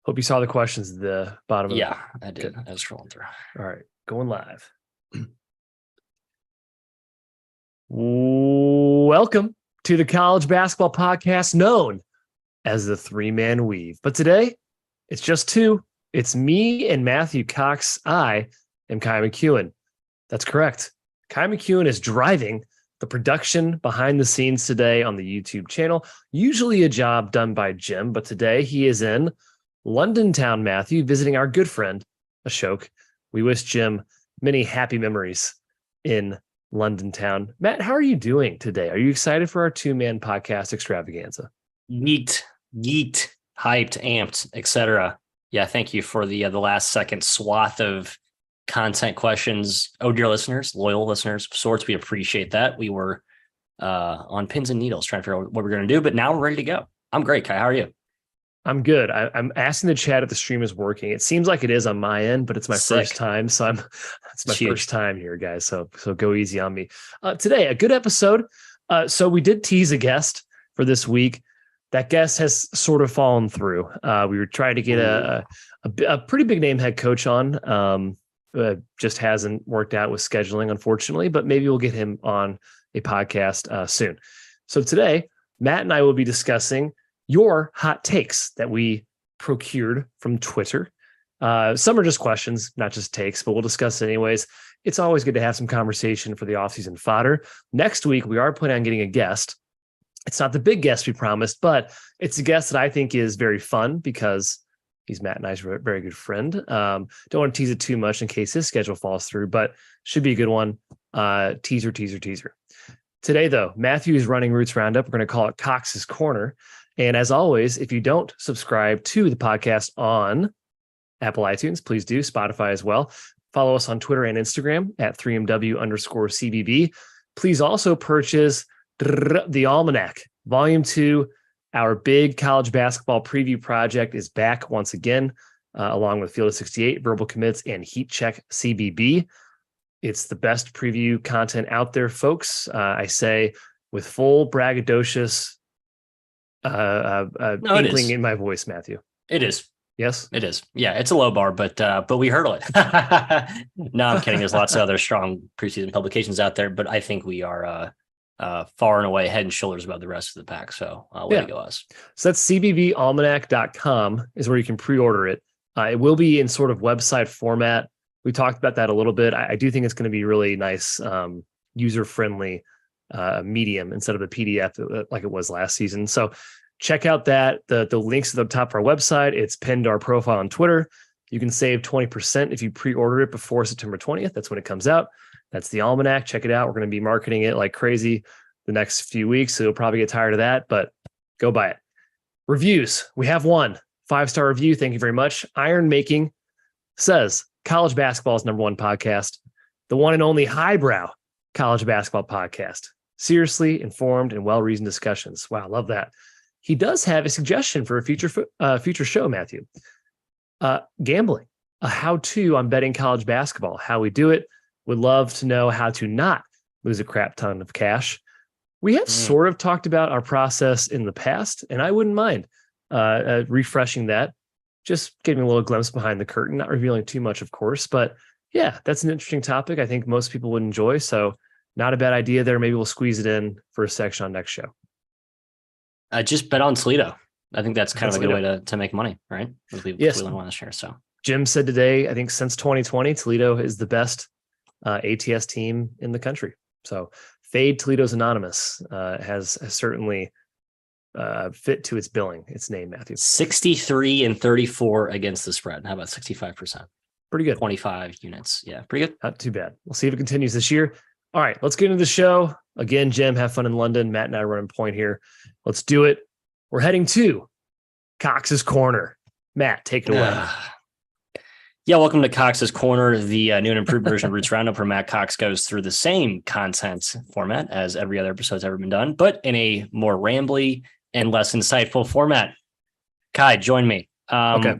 Hope you saw the questions at the bottom of Yeah, I did. I was scrolling through. All right, going live. Welcome to the college basketball podcast known as the Three-Man Weave. But today, it's just two. It's me and Matthew Cox. I am Kai McEwen. That's correct. Kai McEwen is driving the production behind the scenes today on the YouTube channel. Usually a job done by Jim, but today he is in London town, Matthew, visiting our good friend, Ashok. We wish Jim many happy memories in London town. Matt, how are you doing today? Are you excited for our two-man podcast extravaganza? Yeet, hyped, amped, etc. Yeah, thank you for the last second swath of content questions. Oh, dear listeners, loyal listeners of sorts, we appreciate that. We were on pins and needles trying to figure out what we're going to do, but now we're ready to go. I'm great, Kai. How are you? I'm good. I'm asking the chat if the stream is working. It seems like it is on my end, but it's my first time. So it's my first time here, guys. So go easy on me. Today, a good episode. So we did tease a guest for this week. That guest has sort of fallen through. We were trying to get a pretty big name head coach on. Just hasn't worked out with scheduling, unfortunately, but maybe we'll get him on a podcast soon. So today, Matt and I will be discussing your hot takes that we procured from Twitter. Some are just questions, not just takes, but we'll discuss it anyways. It's always good to have some conversation for the offseason fodder. Next week, we are planning on getting a guest. It's not the big guest we promised, but it's a guest that I think is very fun because he's Matt and I's very good friend. Don't want to tease it too much in case his schedule falls through, but should be a good one. Teaser. Today, though, Matthew is running Roots Roundup. We're going to call it Cox's Corner. And as always, if you don't subscribe to the podcast on Apple iTunes, please do. Spotify as well. Follow us on Twitter and Instagram at 3MW_CBB. Please also purchase the Almanac, Volume 2. Our big college basketball preview project is back once again, along with Field of 68, Verbal Commits, and Heat Check CBB. It's the best preview content out there, folks. I say with full braggadocious inkling in my voice, Matthew. It is. Yes, it is. Yeah, it's a low bar, but we hurdle it. No, I'm kidding. There's lots of other strong preseason publications out there, but I think we are far and away head and shoulders above the rest of the pack. So way to go us. So that's cbbalmanac.com is where you can pre-order it. It will be in sort of website format. We talked about that a little bit. I do think it's going to be really nice, user-friendly medium instead of the PDF like it was last season. So check out that. The links at the top of our website. It's pinned to our profile on Twitter. You can save 20% if you pre-order it before September 20th. That's when it comes out. That's the Almanac. Check it out. We're going to be marketing it like crazy the next few weeks. So you'll probably get tired of that, but go buy it. Reviews. We have one 5-star review. Thank you very much. Iron Making says college basketball is #1 podcast. The one and only highbrow college basketball podcast. Seriously informed and well-reasoned discussions. Wow, love that. He does have a suggestion for a future show, Matthew. Gambling, a how-to on betting college basketball, how we do it. Would love to know how to not lose a crap ton of cash. We have sort of talked about our process in the past, and I wouldn't mind refreshing that. Just getting a little glimpse behind the curtain, not revealing too much, of course. But yeah, that's an interesting topic I think most people would enjoy. So not a bad idea there. Maybe we'll squeeze it in for a section on next show. Just bet on Toledo. I think that's kind of a good way to make money, right? Yes. We learned one this year. So Jim said today, I think since 2020, Toledo is the best ATS team in the country. So Fade Toledo's Anonymous has certainly fit to its billing, its name, Matthew. 63-34 against the spread. How about 65%? Pretty good. 25 units. Yeah, pretty good. Not too bad. We'll see if it continues this year. All right, let's get into the show. Again, Jim, have fun in London. Matt and I run point here. Let's do it. We're heading to Cox's Corner. Matt, take it away. Yeah, welcome to Cox's Corner, the new and improved version of Roots Roundup, where Matt Cox goes through the same content format as every other episode's ever been done, but in a more rambly and less insightful format. Kai, join me. Okay.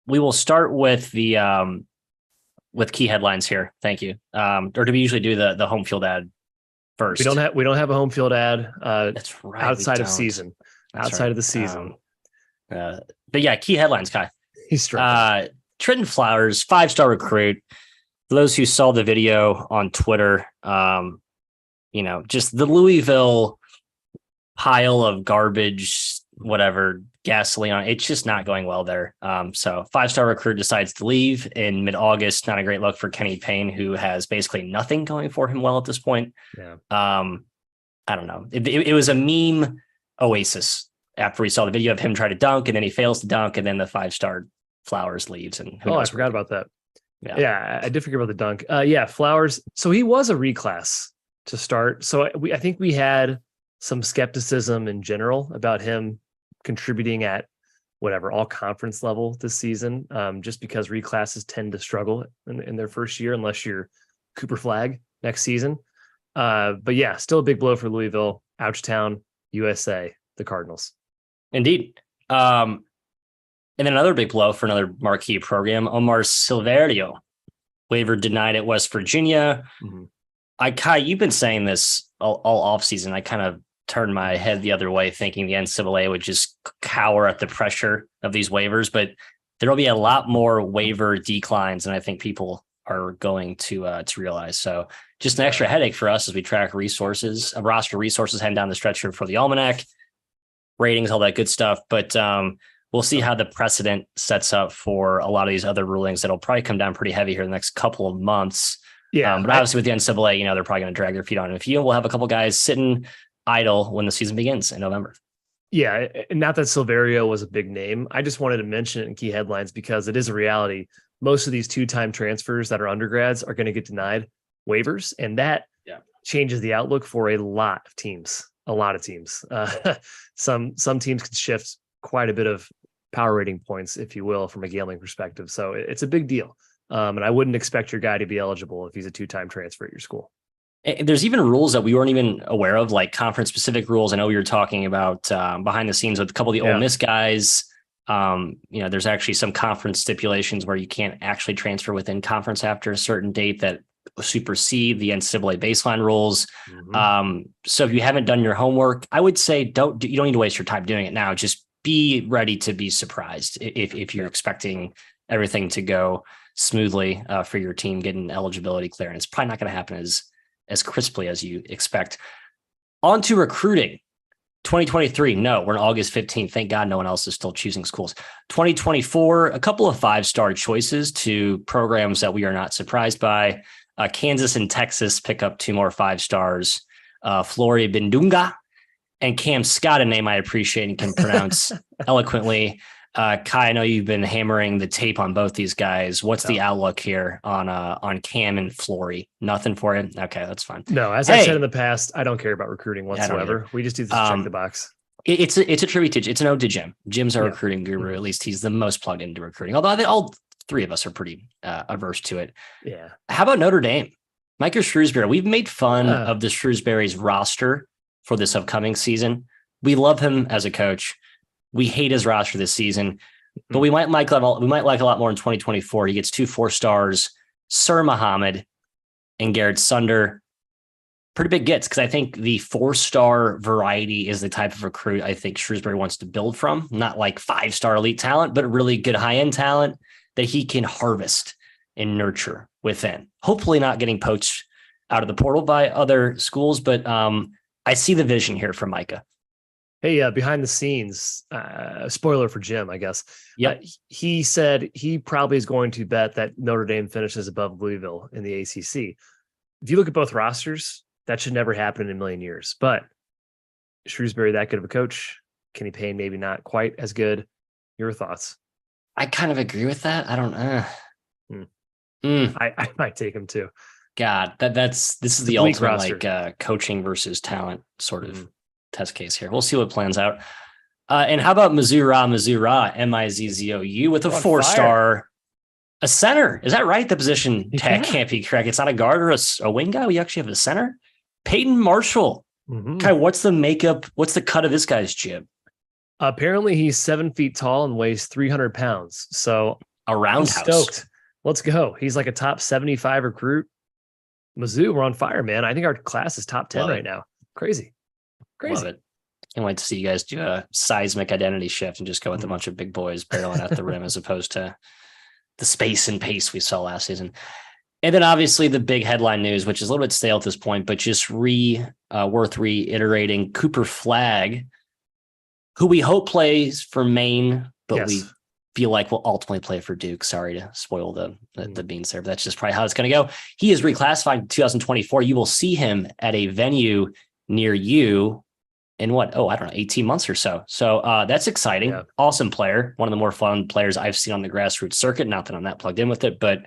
We will start with the with key headlines here. Thank you. Or do we usually do the home field ad first? We don't have a home field ad. That's right. Outside of season. Outside of the season. But yeah, key headlines, Kai. He's struggling. Trenton Flowers, 5-star recruit. For those who saw the video on Twitter, just the Louisville pile of garbage, whatever, gasoline on it's just not going well there. So 5-star recruit decides to leave in mid-August. Not a great look for Kenny Payne, who has basically nothing going for him well at this point. Yeah. I don't know. It was a meme oasis after we saw the video of him try to dunk and then he fails to dunk and then the 5-star Flowers leaves. And I forgot about that. Yeah, I did forget about the dunk. Flowers. So he was a reclass to start. So I think we had some skepticism in general about him contributing at whatever all conference level this season, just because reclasses tend to struggle in their first year unless you're Cooper Flagg next season. But yeah, still a big blow for Louisville, Ouchtown, USA, the Cardinals. Indeed. And then another big blow for another marquee program, Omar Silverio, waiver denied at West Virginia. Mm-hmm. Kai, you've been saying this all offseason. I kind of turned my head the other way, thinking the NCAA would just cower at the pressure of these waivers, but there will be a lot more waiver declines than I think people are going to realize. So just an extra headache for us as we track resources, roster resources heading down the stretch for the Almanac, ratings, all that good stuff. But we'll see how the precedent sets up for a lot of these other rulings that'll probably come down pretty heavy here in the next couple of months. Yeah. But obviously with the NCAA, they're probably going to drag their feet on it. If we'll have a couple guys sitting idle when the season begins in November. Yeah. And not that Silverio was a big name. I just wanted to mention it in key headlines because it is a reality. Most of these 2-time transfers that are undergrads are going to get denied waivers. And that changes the outlook for a lot of teams. Some teams can shift quite a bit of power rating points, if you will, from a gambling perspective. So it's a big deal. And I wouldn't expect your guy to be eligible if he's a 2-time transfer at your school. And there's even rules that we weren't even aware of, like conference specific rules. I know we were talking about behind the scenes with a couple of the Ole Miss guys. There's actually some conference stipulations where you can't actually transfer within conference after a certain date that supersede the NCAA baseline rules. Mm-hmm. So if you haven't done your homework, I would say you don't need to waste your time doing it now. Just be ready to be surprised if you're expecting everything to go smoothly for your team getting eligibility clearance. Probably not going to happen as crisply as you expect. On to recruiting. 2023, no, we're on August 15th. Thank God no one else is still choosing schools. 2024, a couple of 5-star choices to programs that we are not surprised by. Kansas and Texas pick up 2 more 5 stars. Flory Bindunga and Cam Scott, a name I appreciate and can pronounce eloquently. Kai, I know you've been hammering the tape on both these guys. What's the outlook here on Cam and Flory? Nothing for him? Okay, that's fine. No, as I said in the past, I don't care about recruiting whatsoever. We just do this to check the box. It's a tribute to it's an ode to Jim. Jim's our recruiting guru. At least he's the most plugged into recruiting. Although all 3 of us are pretty averse to it. Yeah. How about Notre Dame? Micah Shrewsbury. We've made fun of the Shrewsbury's roster for this upcoming season. We love him as a coach. We hate his roster this season, but we might like a lot more in 2024. He gets 2 4-stars, Sir Muhammad and Garrett Sunder. Pretty big gets, because I think the 4-star variety is the type of recruit I think Shrewsbury wants to build from. Not like 5-star elite talent, but really good high-end talent that he can harvest and nurture within. Hopefully not getting poached out of the portal by other schools, but I see the vision here for Micah. Hey, behind the scenes, spoiler for Jim, I guess. Yeah, he said he probably is going to bet that Notre Dame finishes above Louisville in the ACC. If you look at both rosters, that should never happen in a million years. But Shrewsbury, that good of a coach. Kenny Payne, maybe not quite as good. Your thoughts? I kind of agree with that. I don't I might take him too. God, this is the ultimate roster. Coaching versus talent sort of test case here. We'll see what plans out. And how about Missouri, Mizzou with a 4-star, a center? Is that right? The position tag can't be correct. It's not a guard or a wing guy. We actually have a center. Peyton Marshall. Kai, what's the makeup? What's the cut of this guy's jib? Apparently he's 7 feet tall and weighs 300 pounds. So a roundhouse. Stoked. Let's go. He's like a top 75 recruit. Mizzou, we're on fire, man. I think our class is top 10 right now. Crazy. Love it. Can't wait to see you guys do a seismic identity shift and just go with a bunch of big boys barreling at the rim as opposed to the space and pace we saw last season. And then obviously the big headline news, which is a little bit stale at this point, but just worth reiterating, Cooper Flagg, who we hope plays for Maine, but we feel like will ultimately play for Duke. Sorry to spoil the beans there, but that's just probably how it's going to go. He is reclassified in 2024. You will see him at a venue near you in 18 months or so. So that's exciting. Yeah. Awesome player. One of the more fun players I've seen on the grassroots circuit. Not that I'm that plugged in with it, but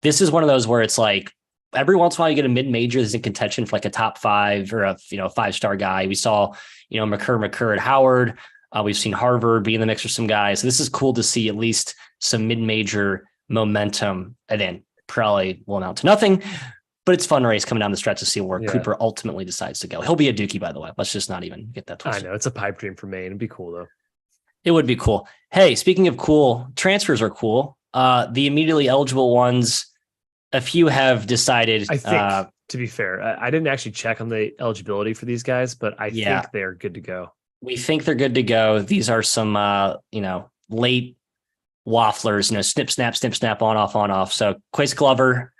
this is one of those where it's like every once in a while you get a mid-major that's in contention for like a top 5 or a 5-star guy. We saw, McCurr at Howard. We've seen Harvard be in the mix for some guys. So this is cool to see at least some mid-major momentum, and then probably will amount to nothing, but it's fun race coming down the stretch to see where Cooper ultimately decides to go. He'll be a Dookie, by the way. Let's just not even get that twisted. I know it's a pipe dream for Maine. It'd be cool though. It would be cool. Hey, speaking of cool, transfers are cool. The immediately eligible ones, a few have decided. I think, to be fair, I didn't actually check on the eligibility for these guys, but I think they're good to go. We think they're good to go. These are some, late wafflers, snip, snap, on, off. So Quace Glover,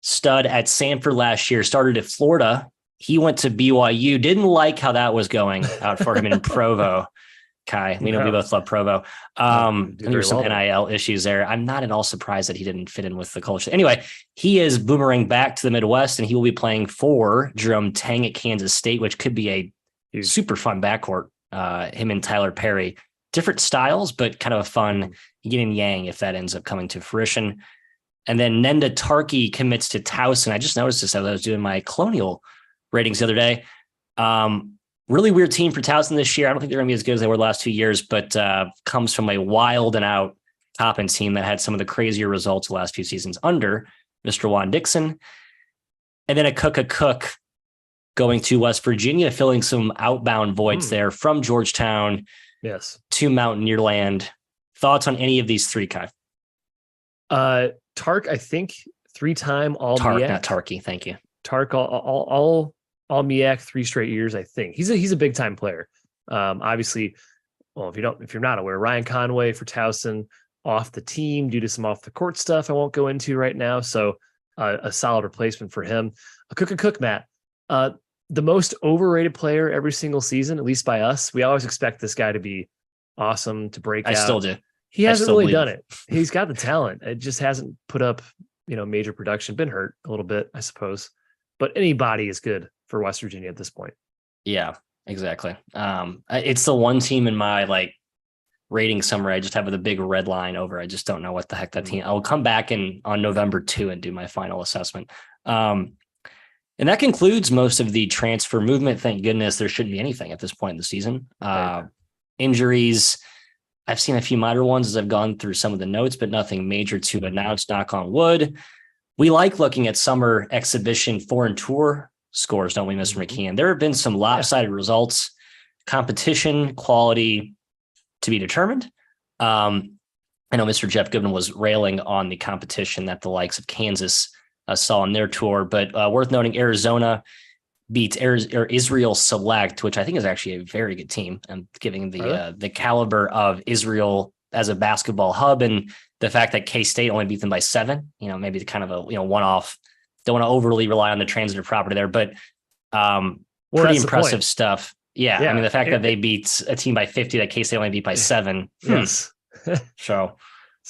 stud at Samford last year, started at Florida. He went to BYU. Didn't like how that was going out for him in Provo. Kai, we know we both love Provo. And there's some NIL issues there. I'm not at all surprised that he didn't fit in with the culture. Anyway, he is boomerang back to the Midwest, and he will be playing for Jerome Tang at Kansas State, which could be a super fun backcourt. Him and Tyler Perry, different styles, but kind of a fun yin and yang if that ends up coming to fruition. And then Nenda Tarkey commits to Towson. I just noticed this as I was doing my Colonial ratings the other day. Really weird team for Towson this year. I don't think they're going to be as good as they were the last 2 years, but comes from a wild and out Toppin team that had some of the crazier results the last few seasons under Mr. Juan Dixon. And then a Cook going to West Virginia, filling some outbound voids there from Georgetown to Mountaineerland. Thoughts on any of these three, Kai? Tark, I think 3-time All-MEAC. Not Tarky, thank you. Tark, All-MEAC 3 straight years, I think. He's a big time player. Obviously, well, if you're not aware, Ryan Conway for Towson off the team due to some off the court stuff I won't go into right now. So a solid replacement for him. A Cook, Matt. The most overrated player every single season, at least by us. We always expect this guy to be awesome, to break out. I still do. He hasn't really done it. He's got the talent. It just hasn't put up, major production. Been hurt a little bit, I suppose. But anybody is good for West Virginia at this point. Yeah, exactly. It's the one team in my rating summary I just have with a big red line over. I just don't know what the heck that team. I will come back on November 2 and do my final assessment. And that concludes most of the transfer movement. Thank goodness there shouldn't be anything at this point in the season. Injuries. I've seen a few minor ones as I've gone through some of the notes, but nothing major to announce, knock on wood. We like looking at summer exhibition foreign tour scores, don't we, Mr. McKeon? There have been some lopsided results, competition, quality to be determined. I know Mr. Jeff Goodman was railing on the competition that the likes of Kansas saw on their tour, but worth noting, Arizona beats Israel Select, which I think is actually a very good team, and giving the caliber of Israel as a basketball hub, and the fact that K-State only beat them by 7, maybe kind of a one-off. Don't want to overly rely on the transitive property there, but pretty impressive stuff. Yeah. I mean, the fact that they beat a team by 50 that K-State only beat by 7. Yes. So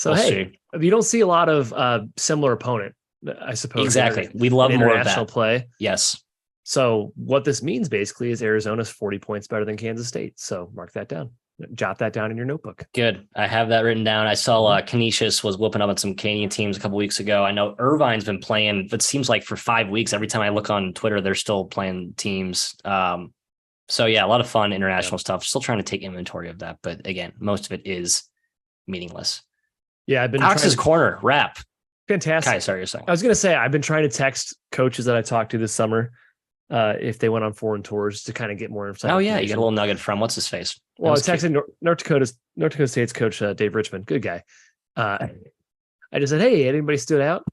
we'll see. You don't see a lot of similar opponent, I suppose. Exactly. We love more of that. Play. Yes. So what this means basically is Arizona's 40 points better than Kansas State. So mark that down. Jot that down in your notebook. Good. I have that written down. I saw Canisius was whooping up on some Canadian teams a couple weeks ago. I know Irvine's been playing, but it seems like for 5 weeks, every time I look on Twitter, they're still playing teams. So yeah, a lot of fun international stuff. Still trying to take inventory of that. But again, most of it is meaningless. Yeah. I've been Cox's Corner wrap. Fantastic. Kai, sorry, you're saying. I was going to say, I've been trying to text coaches that I talked to this summer if they went on foreign tours to kind of get more insight. Oh yeah, you get a little nugget from what's his face. Well, I was texting North Dakota State's coach Dave Richmond, good guy. I just said, "Hey, anybody stood out?"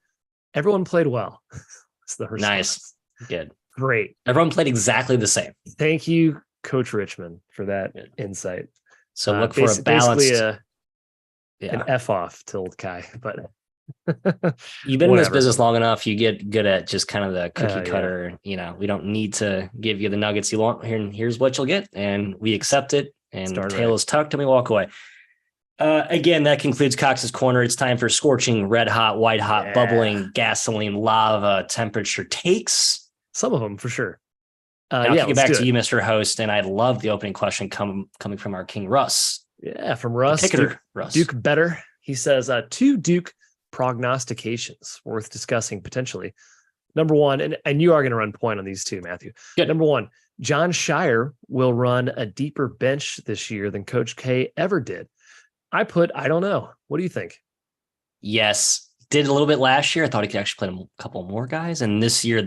Everyone played well. That's the response. Nice, good. Great. Everyone played exactly the same. Thank you, Coach Richmond, for that insight. So look for a balanced. An F off to Kai, but you've been in this business long enough. You get good at just kind of the cookie cutter. We don't need to give you the nuggets you want. Here's what you'll get, and we accept it. And the tail is tucked, and we walk away. Again, that concludes Cox's Corner. It's time for scorching, red hot, white hot, bubbling, gasoline, lava temperature takes. Some of them for sure. I'll kick it back to you, Mr. Host, and I love the opening question coming from our King Russ. Yeah, from Russ. Russ. Duke Better. He says, 2 Duke prognostications worth discussing potentially. Number one, and you are going to run point on these two, Matthew. Good. Number one, Jon Scheyer will run a deeper bench this year than Coach K ever did. I don't know. What do you think? Yes. Did a little bit last year. I thought he could actually play a couple more guys. And this year,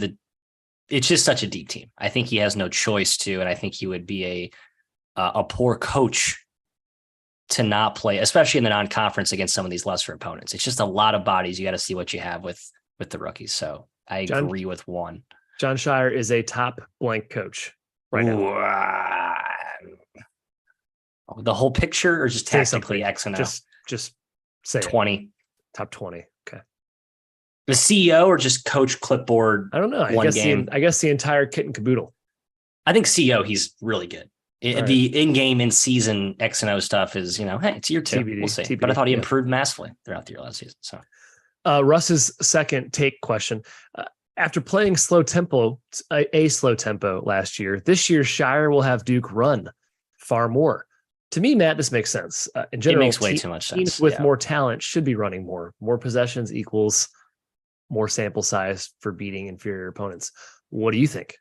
it's just such a deep team. I think he has no choice to, and I think he would be a poor coach to not play, especially in the non-conference against some of these lesser opponents. It's just a lot of bodies. You got to see what you have with the rookies. So I agree with one. Jon Scheyer is a top blank coach right now. The whole picture, or just tactically X and O? Just say 20. Top 20. Okay. The CEO or just coach clipboard? I don't know. I guess the entire kit and caboodle. I think CEO, he's really good. The in-game, in-season X and O stuff is, hey, it's year 2. TBD, we'll see. TBD, but I thought he improved massively throughout the year last season. So, Russ's second take question. After playing a slow tempo last year, this year Scheyer will have Duke run far more. To me, Matt, this makes sense. In general, it makes way too much sense. Teams with more talent should be running more. More possessions equals more sample size for beating inferior opponents. What do you think?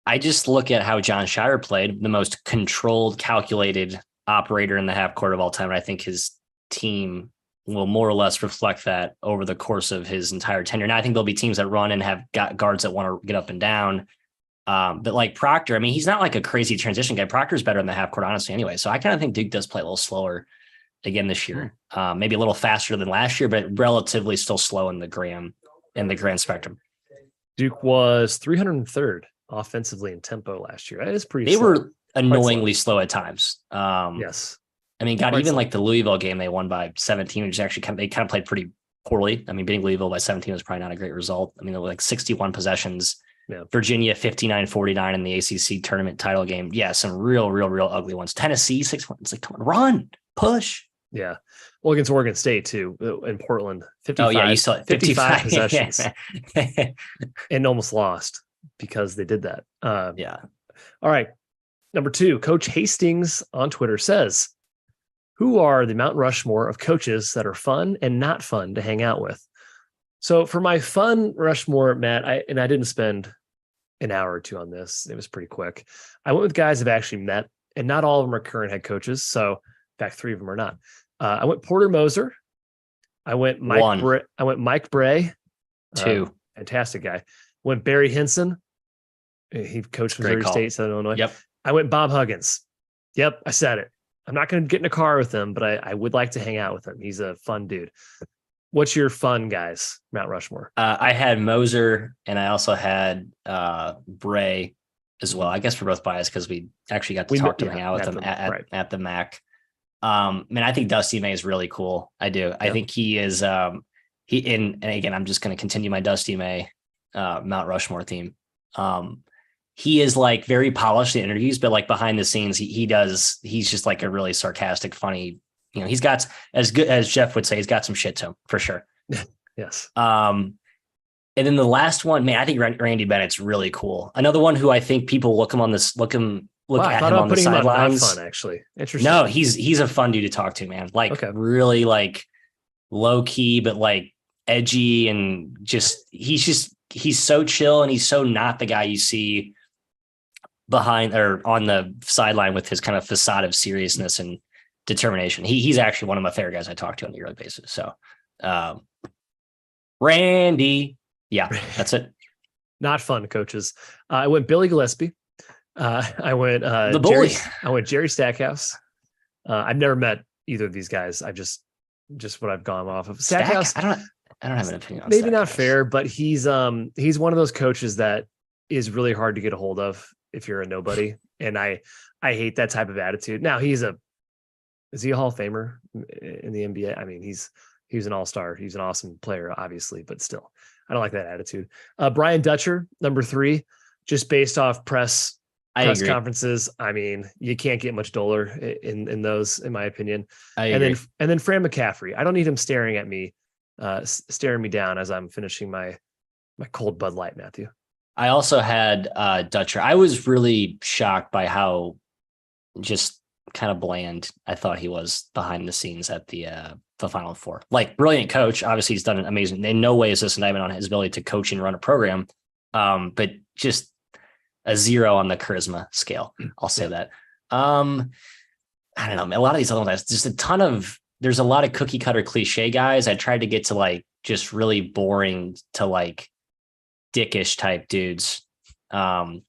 I just look at how Jon Scheyer played, the most controlled, calculated operator in the half court of all time. And I think his team will more or less reflect that over the course of his entire tenure. Now, I think there'll be teams that run and have got guards that want to get up and down. But like Proctor, I mean, he's not like a crazy transition guy. Proctor's better in the half court, honestly, anyway. So I kind of think Duke does play a little slower again this year. Maybe a little faster than last year, but relatively still slow in the grand spectrum. Duke was 303rd offensively in tempo last year. That is pretty They slow. Were annoyingly slow at times. Yes. I mean, God, even like the Louisville game, they won by 17, which actually they kind of played pretty poorly. I mean, beating Louisville by 17 was probably not a great result. I mean, there were like 61 possessions. Yeah. Virginia 59-49 in the ACC tournament title game. Yeah, some real ugly ones. Tennessee 6-1. It's like, come on, run, push. Yeah. Well, against Oregon State too in Portland. 55, oh yeah, you saw 55 possessions and almost lost because they did that. Yeah. All right. Number 2, Coach Hastings on Twitter says, who are the Mount Rushmore of coaches that are fun and not fun to hang out with? So for my fun Rushmore, Matt, I didn't spend an hour or two on this. It was pretty quick. I went with guys I've actually met, and not all of them are current head coaches. So in fact, 3 of them are not. I went Porter Moser. I went Mike Bray. 2. Fantastic guy. Went Barry Hinson. He coached Missouri State, Southern Illinois. Yep. I went Bob Huggins. Yep, I said it. I'm not going to get in a car with him, but I would like to hang out with him. He's a fun dude. What's your fun guys, Mount Rushmore? I had Moser, and I also had Bray as well. I guess we're both biased because we actually got to talk to hang out with them at the MAC. I think Dusty May is really cool. I do. Yep. I think he is. And again, I'm just going to continue my Dusty May Mount Rushmore theme. He is like very polished in interviews, but like behind the scenes, he's just like a really sarcastic, funny. He's got, as good as Jeff would say, he's got some shit to him for sure. Yes. And then the last one, man, I think Randy Bennett's really cool. Another one who I think people look at him on the sidelines. Fun, actually. Interesting. No, he's a fun dude to talk to, man. Like really like low key, but like edgy and he's so chill and he's so not the guy you see behind or on the sideline with his kind of facade of seriousness and determination. He's actually one of my favorite guys I talk to on a yearly basis. So, Randy, yeah, that's it. Not fun, coaches. I went Billy Gillespie. I went the bully. I went Jerry Stackhouse. I've never met either of these guys. I just what I've gone off of. Stackhouse. I don't have an opinion on maybe Stackhouse. Not fair, but he's one of those coaches that is really hard to get a hold of if you're a nobody. And I hate that type of attitude. Now is he a Hall of Famer in the NBA? I mean, he's an all-star. He's an awesome player, obviously, but still, I don't like that attitude. Brian Dutcher, number 3, just based off press conferences. I mean, you can't get much duller in those, in my opinion. And then Fran McCaffrey. I don't need him staring at me, staring me down as I'm finishing my cold Bud Light, Matthew. I also had Dutcher. I was really shocked by how just kind of bland I thought he was behind the scenes at the Final Four. Like, brilliant coach. Obviously, he's done an amazing. In no way is this an indictment on his ability to coach and run a program, but just a 0 on the charisma scale. I'll say that. I don't know. A lot of these other ones, just there's a lot of cookie cutter cliche guys. I tried to get to like just really boring to like dickish type dudes. Yeah,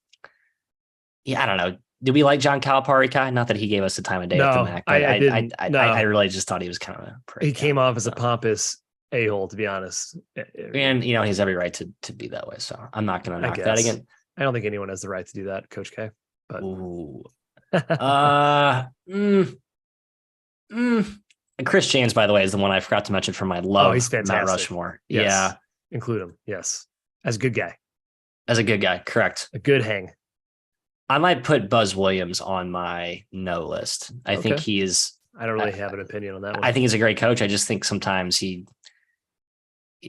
I don't know. Did we like John Calipari, Kai? Not that he gave us the time of day at the Mac. I really just thought he was kind of a prick. He came off as a pompous a-hole, to be honest. And, you know, he's every right to be that way. So I'm not going to knock that again. I don't think anyone has the right to do that, Coach K. But Chris James, by the way, is the one I forgot to mention for my love. Oh, he's fantastic. Mount Rushmore. Yes. Yeah. Include him. Yes. As a good guy. Correct. A good hang. I might put Buzz Williams on my no list. I think he is. I don't really have an opinion on that one. I think he's a great coach. I just think sometimes he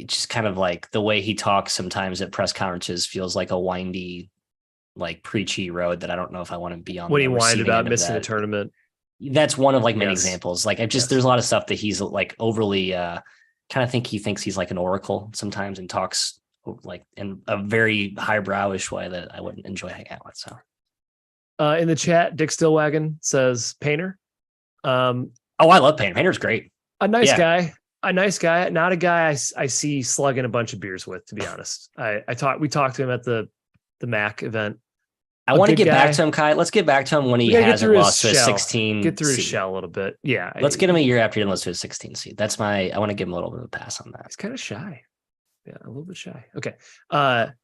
just kind of like the way he talks sometimes at press conferences feels like a windy, like preachy road that I don't know if I want to be on. When he whined about missing the tournament. That's one of like many examples. Like there's a lot of stuff that he's like overly kind of he thinks he's like an oracle sometimes and talks like in a very highbrowish way that I wouldn't enjoy hanging out with. So in the chat, Dick Stillwagon says Painter. I love Painter. Painter's great. A nice guy, not a guy I see slugging a bunch of beers with, to be honest. We talked to him at the MAC event. I want to get back to him, Kai. Let's get back to him when he hasn't lost to a 16. Get through his shell a little bit. Yeah. Let's get him a year after he didn't lose to a 16 seed. I want to give him a little bit of a pass on that. He's kind of shy. Yeah, a little bit shy. Okay.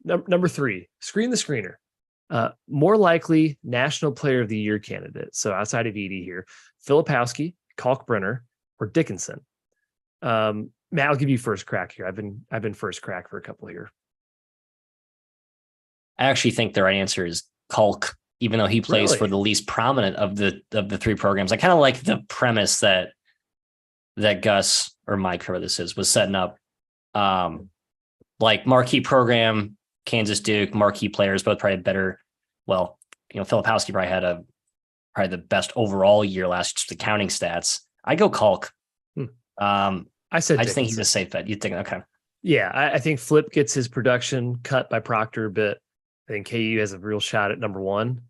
Number 3, Screen the Screener. More likely National Player of the Year candidate. So outside of Edey here, Filipowski, Kalkbrenner, or Dickinson. Matt, I'll give you first crack here. I've been first crack for a couple here. I actually think the right answer is Kalk, even though he plays for the least prominent of the 3 programs. I kind of like the premise that Gus, or Mike, whoever this is, was setting up. Like marquee program, Kansas Duke, marquee players, both probably better. Well, Filipowski probably had probably the best overall year last, just the counting stats. I go Kalk. I just think he's a safe bet. You think, okay. Yeah, I think Flip gets his production cut by Proctor a bit. I think KU has a real shot at number 1.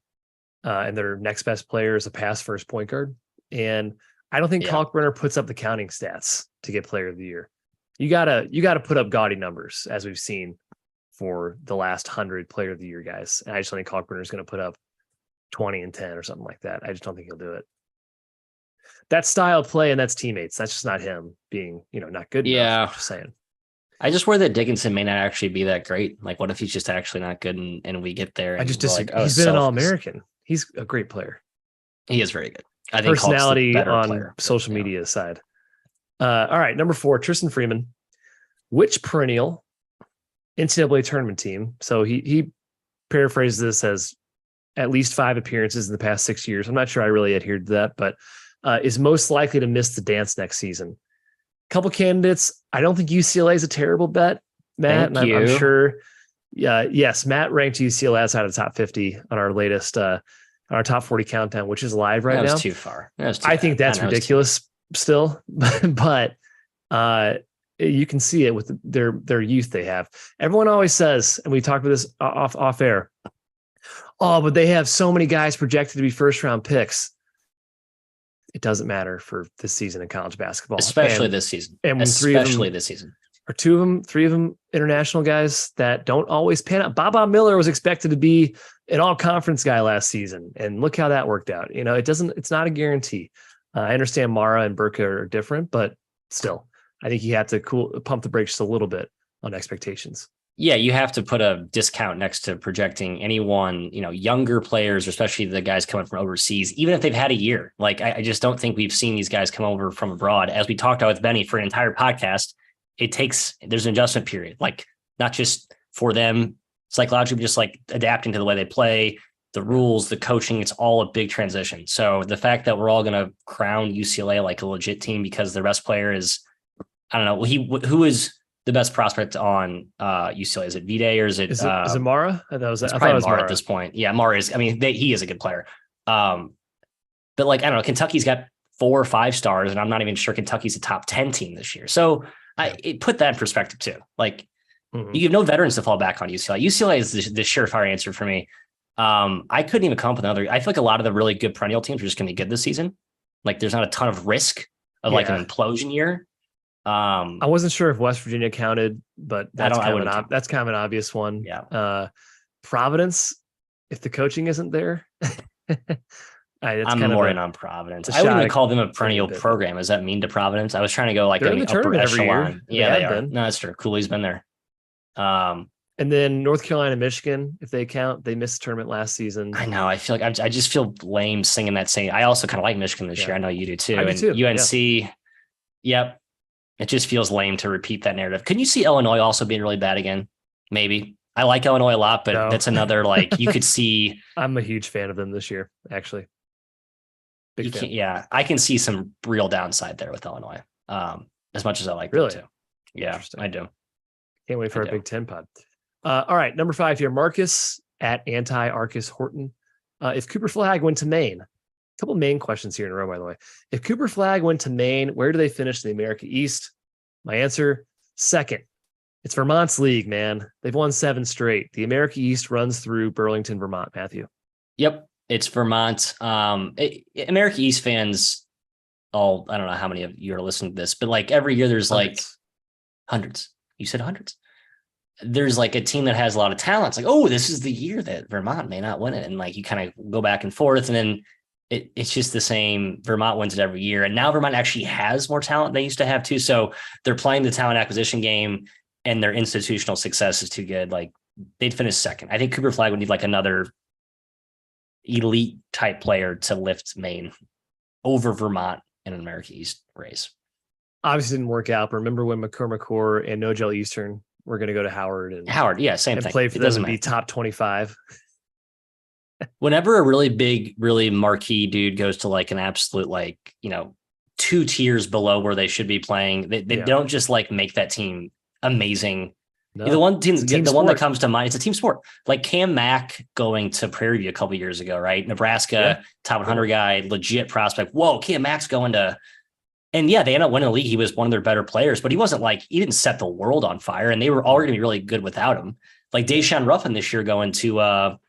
And their next best player is a pass first point guard. And I don't think Kalkbrenner puts up the counting stats to get player of the year. You gotta put up gaudy numbers, as we've seen for the last 100 player of the year guys. And I just don't think Kalkbrenner is going to put up 20 and 10 or something like that. I just don't think he'll do it. That style of play and that's teammates. That's just not him being, not good enough. I'm just saying. I just worry that Dickinson may not actually be that great. Like, what if he's just actually not good and we get there? I just disagree. He's been an All-American. He's a great player. He is very good. I think personality on social media side. All right, number 4, Tristan Freeman. Which perennial NCAA tournament team? So he paraphrases this as at least 5 appearances in the past 6 years. I'm not sure I really adhered to that, but is most likely to miss the dance next season. Couple candidates. I don't think UCLA is a terrible bet, Matt. Thank you. I'm sure. Yes, Matt ranked UCLA outside of the top 50 on our latest, on our top 40 countdown, which is live right now. That was too far. I think that's ridiculous still, but you can see it with their youth they have. Everyone always says, and we talked about this off air. Oh, but they have so many guys projected to be first round picks. It doesn't matter for this season in college basketball, especially this season. And when 3 of them, or 3 of them international guys that don't always pan out. Baba Miller was expected to be an all conference guy last season, and look how that worked out. It's not a guarantee. I understand Mara and Burka are different, but still, I think you have to pump the brakes just a little bit on expectations. Yeah, you have to put a discount next to projecting anyone, younger players, especially the guys coming from overseas, even if they've had a year. Like, I just don't think we've seen these guys come over from abroad. As we talked about with Benny for an entire podcast, there's an adjustment period, like not just for them psychologically, just like adapting to the way they play, the rules, the coaching. It's all a big transition. So the fact that we're all going to crown UCLA like a legit team because the best player is, I don't know, who is the best prospect on UCLA? Is it Vide or is it Mara? I thought it was Mara at this point. Yeah, Mara is. I mean, he is a good player. But like, I don't know, Kentucky's got 4 or 5 stars, and I'm not even sure Kentucky's a top 10 team this year. So it put that in perspective too. Like, you have no veterans to fall back on UCLA. UCLA is the surefire answer for me. I couldn't even come up with another. I feel like a lot of the really good perennial teams are just going to be good this season. Like, there's not a ton of risk of like an implosion year. I wasn't sure if West Virginia counted, but that's kind of an obvious one. Yeah. Providence, if the coaching isn't there, I'm more in on Providence. I wouldn't even call them a perennial program. Does that mean to Providence? I was trying to go like the upper echelon. Yeah, they are. No, that's true. Cooley's been there. And then North Carolina, Michigan, if they count, they missed the tournament last season. I know. I feel like I just feel lame singing that same. I also kind of like Michigan this year. I know you do too. I do too. UNC, yep. It just feels lame to repeat that narrative. Can you see Illinois also being really bad again? Maybe. I like Illinois a lot, but that's another, like, you could see. I'm a huge fan of them this year, actually. Big fan. Yeah, I can see some real downside there with Illinois. As much as I like them too. Yeah, I do. Can't wait for our Big Ten pod. All right, number 5 here, Marcus at anti-Arcus Horton. If Cooper Flagg went to Maine, a couple of Maine questions here in a row, by the way. If Cooper Flagg went to Maine, where do they finish in the America East? My answer, second. It's Vermont's league, man. They've won 7 straight. The America East runs through Burlington, Vermont, Matthew. Yep, it's Vermont. America East fans, I don't know how many of you are listening to this, but like every year there's hundreds. You said hundreds. There's like a team that has a lot of talent. It's like, oh, this is the year that Vermont may not win it. And like, you kind of go back and forth, and then it's just the same. Vermont wins it every year. And now Vermont actually has more talent than they used to have too. So they're playing the talent acquisition game, and their institutional success is too good. Like, they'd finish second. I think Cooper Flagg would need like another elite type player to lift Maine over Vermont in an America East race. Obviously didn't work out. But remember when McCormick and Nogel Eastern were going to go to Howard yeah, same thing. Play for them and be top 25. Whenever a really big, really marquee dude goes to like an absolute, like, 2 tiers below where they should be playing, they don't just like make that team amazing. No, the one that comes to mind, it's a team sport. Like Cam Mack going to Prairie View a couple of years ago, right? Nebraska, top 100 guy, legit prospect. Whoa, Cam Mack's going to, and yeah, they ended up winning the league. He was one of their better players, but he didn't set the world on fire, and they were already going to be really good without him. Like Deshaun Ruffin this year going to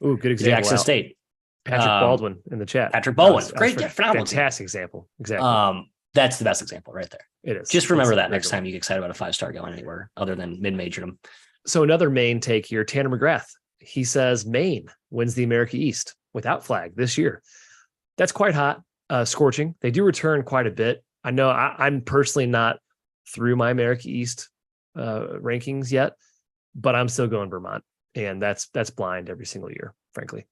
good example. Jackson State. Patrick Baldwin in the chat. Patrick Baldwin, great, phenomenal, fantastic example. Exactly. That's the best example right there. It is. Just remember that next time you get excited about a 5-star going anywhere other than mid-majored. So another Maine take here, Tanner McGrath. He says Maine wins the America East without Flagg this year. That's quite hot, scorching. They do return quite a bit. I know I'm personally not through my America East rankings yet, but I'm still going Vermont, and that's blind every single year, frankly.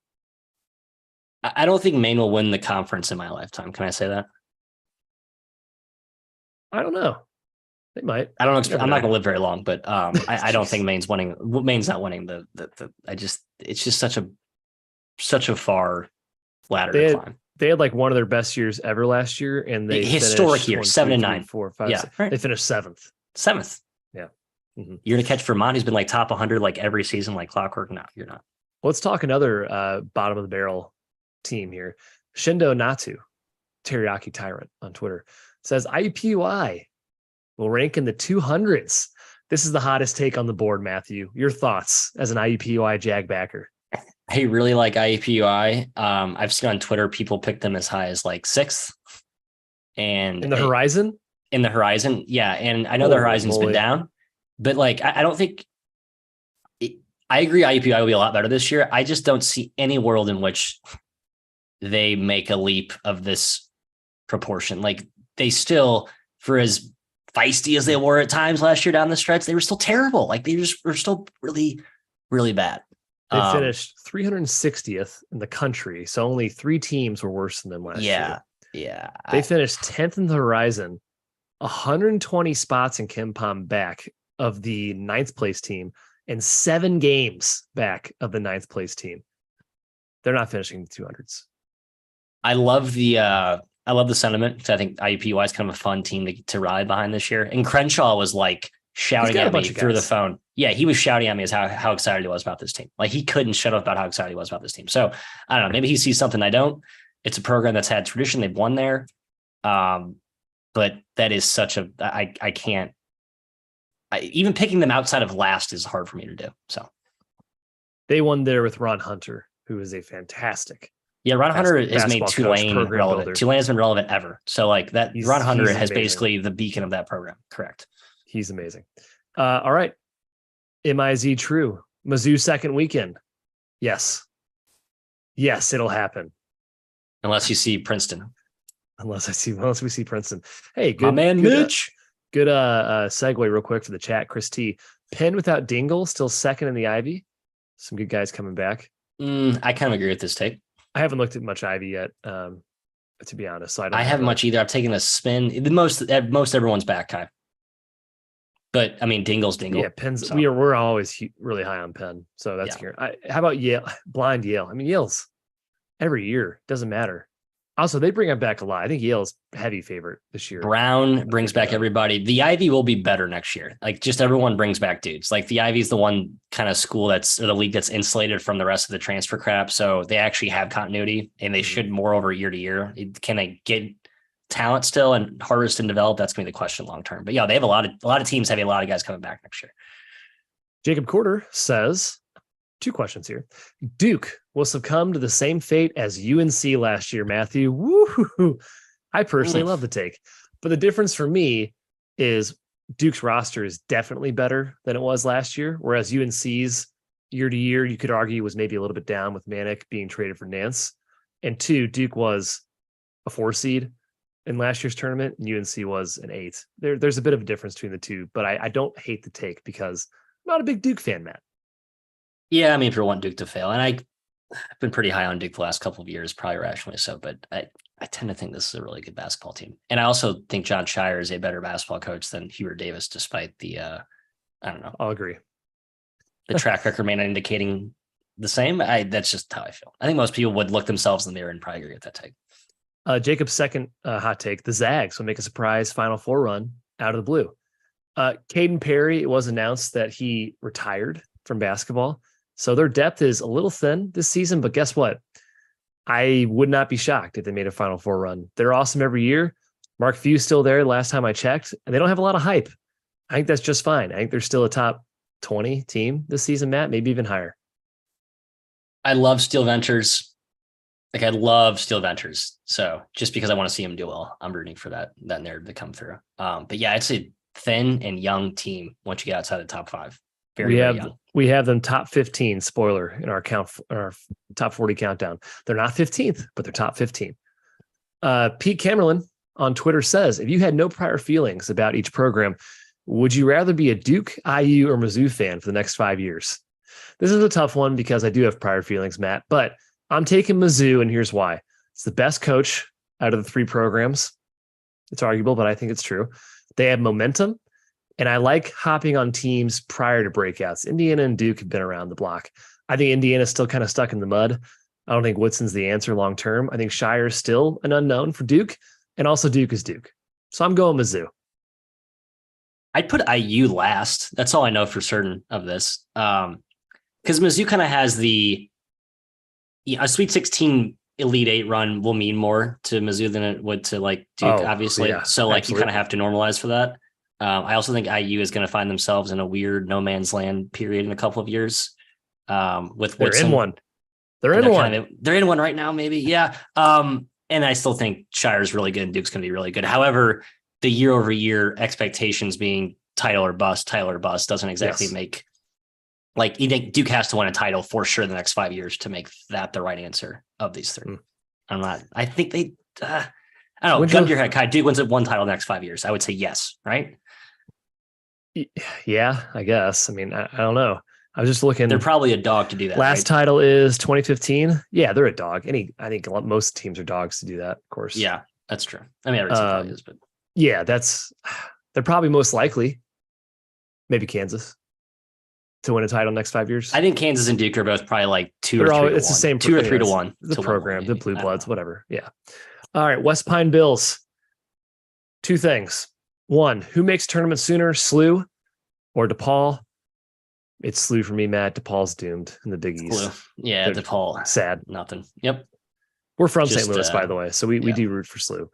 I don't think Maine will win the conference in my lifetime. Can I say that? I don't know. They might. I don't know. I'm not going to live very long, but I don't think Maine's winning. Maine's not winning the. It's just such a far ladder to climb. They had like one of their best years ever last year, and they historic year 7-9, 4, 5, yeah, 6. Right. They finished 7th. Yeah. Mm-hmm. You're going to catch Vermont, who's been like top 100 like every season, like clockwork. No, you're not. Let's talk another bottom of the barrel team here. Shindo Natu, Teriyaki Tyrant on Twitter, says IUPUI will rank in the 200s. This is the hottest take on the board, Matthew. Your thoughts as an IUPUI Jag backer? I really like IUPUI. I've seen on Twitter people pick them as high as like 6th. And in the horizon? In the horizon, yeah. And I know the horizon's been down, but like I don't think I agree IUPUI will be a lot better this year. I just don't see any world in which they make a leap of this proportion. Like they still, for as feisty as they were at times last year down the stretch, they were still terrible. Like they just were still really, really bad. They finished 360th in the country. So only 3 teams were worse than them last year. Yeah. They finished 10th in the Horizon, 120 spots in KenPom back of the 9th place team, and 7 games back of the 9th place team. They're not finishing the 200s. I love the sentiment because I think IUPUI is kind of a fun team to ride behind this year. And Crenshaw was like shouting at me through the phone. Yeah, he was shouting at me as how excited he was about this team. Like he couldn't shut up about how excited he was about this team. So I don't know. Maybe he sees something I don't. It's a program that's had tradition. They've won there. But that is such a I can't. Even picking them outside of last is hard for me to do. So they won there with Ron Hunter, who is a fantastic. Yeah, Ron Hunter has made Tulane relevant. Builder. Tulane has been relevant ever. So like that, Ron Hunter has basically the beacon of that program. Correct. He's amazing. All right. MIZ true. Mizzou second weekend. Yes, it'll happen. Unless you see Princeton. Unless we see Princeton. Hey, good my man, Mitch. Good segue real quick for the chat. Chris T. Penn without Dingle, still second in the Ivy. Some good guys coming back. I kind of agree with this take. I haven't looked at much Ivy yet, to be honest. So I haven't much either. I've taken a spin. Most everyone's back, Kai. But I mean, Dingle's Dingle. Yeah, Penn's. So. We're always really high on Penn, so that's here. How about Yale? Blind Yale. I mean, Yale's every year doesn't matter. Also, they bring them back a lot. I think Yale's heavy favorite this year. Brown brings back everybody. The Ivy will be better next year. Like just everyone brings back dudes. Like the Ivy's the one kind of school or the league that's insulated from the rest of the transfer crap. So they actually have continuity and they should more over year to year. Can they get talent still and harvest and develop? That's going to be the question long term. But yeah, they have a lot of teams have a lot of guys coming back next year. Jacob Corder says, 2 questions here. Duke will succumb to the same fate as UNC last year, Matthew. Woo-hoo-hoo. I personally love the take. But the difference for me is Duke's roster is definitely better than it was last year, whereas UNC's year to year, you could argue, was maybe a little bit down with Manic being traded for Nance. And 2, Duke was a 4 seed in last year's tournament, and UNC was an 8. There's a bit of a difference between the two, but I don't hate the take because I'm not a big Duke fan, Matt. Yeah, I mean, if you want Duke to fail, and I've been pretty high on Duke the last couple of years, probably rationally so, but I tend to think this is a really good basketball team. And I also think John Shire is a better basketball coach than Hubert Davis, despite the, I don't know. I'll agree. The track record may not indicating the same. That's just how I feel. I think most people would look themselves in the mirror and probably agree with that take. Jacob's second hot take, the Zags will make a surprise Final Four run out of the blue. Caden Perry, it was announced that he retired from basketball. So their depth is a little thin this season, but guess what? I would not be shocked if they made a Final Four run. They're awesome every year. Mark Few's still there last time I checked, and they don't have a lot of hype. I think that's just fine. I think they're still a top 20 team this season, Matt, maybe even higher. I love Steel Ventures. I love Steel Ventures. So just because I want to see them do well, I'm rooting for that narrative to come through. But yeah, it's a thin and young team once you get outside the top 5. Very young. We have them top 15, spoiler, in our top 40 countdown. They're not 15th, but they're top 15. Pete Camerlin on Twitter says, if you had no prior feelings about each program, would you rather be a Duke, IU, or Mizzou fan for the next 5 years? This is a tough one because I do have prior feelings, Matt, but I'm taking Mizzou, and here's why. It's the best coach out of the 3 programs. It's arguable, but I think it's true. They have momentum. And I like hopping on teams prior to breakouts. Indiana and Duke have been around the block. I think Indiana's still kind of stuck in the mud. I don't think Woodson's the answer long term. I think Shire's still an unknown for Duke, and also Duke is Duke. So I'm going Mizzou. I'd put IU last. That's all I know for certain of this. Because Mizzou kind of has a Sweet 16 Elite 8 run will mean more to Mizzou than it would to like Duke, obviously. Yeah, so absolutely. You kind of have to normalize for that. I also think IU is going to find themselves in a weird no man's land period in a couple of years. With They're in one. They're in one right now, maybe. Yeah. And I still think Shire's really good and Duke's going to be really good. However, the year over year expectations being title or bust doesn't exactly make you think Duke has to win a title for sure the next 5 years to make that the right answer of these 3. I think I don't know. Gun to your head, Kai. Duke wins it one title the next 5 years. I would say yes, right? Yeah, I guess. I mean, I don't know. I was just looking. They're probably a dog to do that. Last title is 2015. Yeah, they're a dog. I think most teams are dogs to do that, of course. Yeah, that's true. I mean, every team probably is, but yeah, they're probably most likely. Maybe Kansas to win a title next 5 years. I think Kansas and Duke are both probably like 2 or 3 to 1. It's the same 2 or 3 to 1. The program, the Blue Bloods, whatever. Yeah. All right, West Pine Bills. 2 things. 1, who makes tournament sooner, SLU or DePaul? It's SLU for me, Matt. DePaul's doomed in the Big East. SLU. Yeah, They're DePaul. Sad. Nothing. Yep. We're from St. Louis, by the way, so we do root for SLU.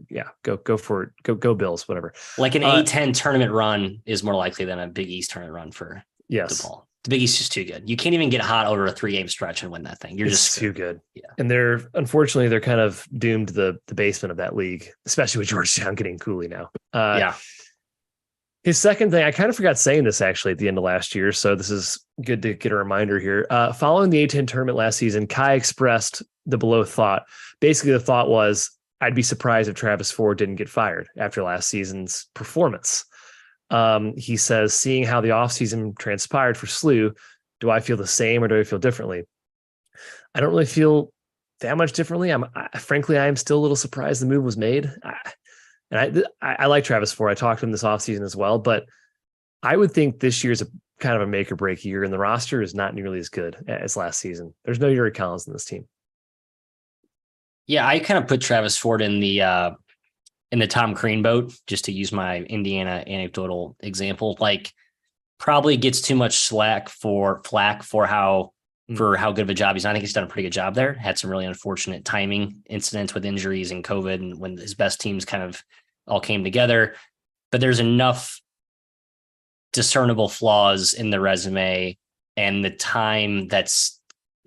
Yeah, go for it. Go Bills, whatever. Like an A10 tournament run is more likely than a Big East tournament run for DePaul. The Big East is just too good. You can't even get hot over a 3-game stretch and win that thing. You're just too good. Yeah. And unfortunately, they're kind of doomed to the basement of that league, especially with Georgetown getting Cooley now. Yeah. His second thing, I kind of forgot saying this actually at the end of last year, so this is good to get a reminder here. Following the A10 tournament last season, Kai expressed the below thought. Basically, the thought was, I'd be surprised if Travis Ford didn't get fired after last season's performance. He says, seeing how the offseason transpired for SLU, do I feel the same or do I feel differently? I don't really feel that much differently. Frankly, I am still a little surprised the move was made. I like Travis Ford. I talked to him this offseason as well, but I would think this year's a kind of a make or break year, and the roster is not nearly as good as last season. There's no Yuri Collins in this team. Yeah, I kind of put Travis Ford in the Tom Crean boat, just to use my Indiana anecdotal example. Like, probably gets too much flack for how good of a job he's done. I think he's done a pretty good job there. Had some really unfortunate timing incidents with injuries and COVID, and when his best teams kind of all came together. But there's enough discernible flaws in the resume, and the time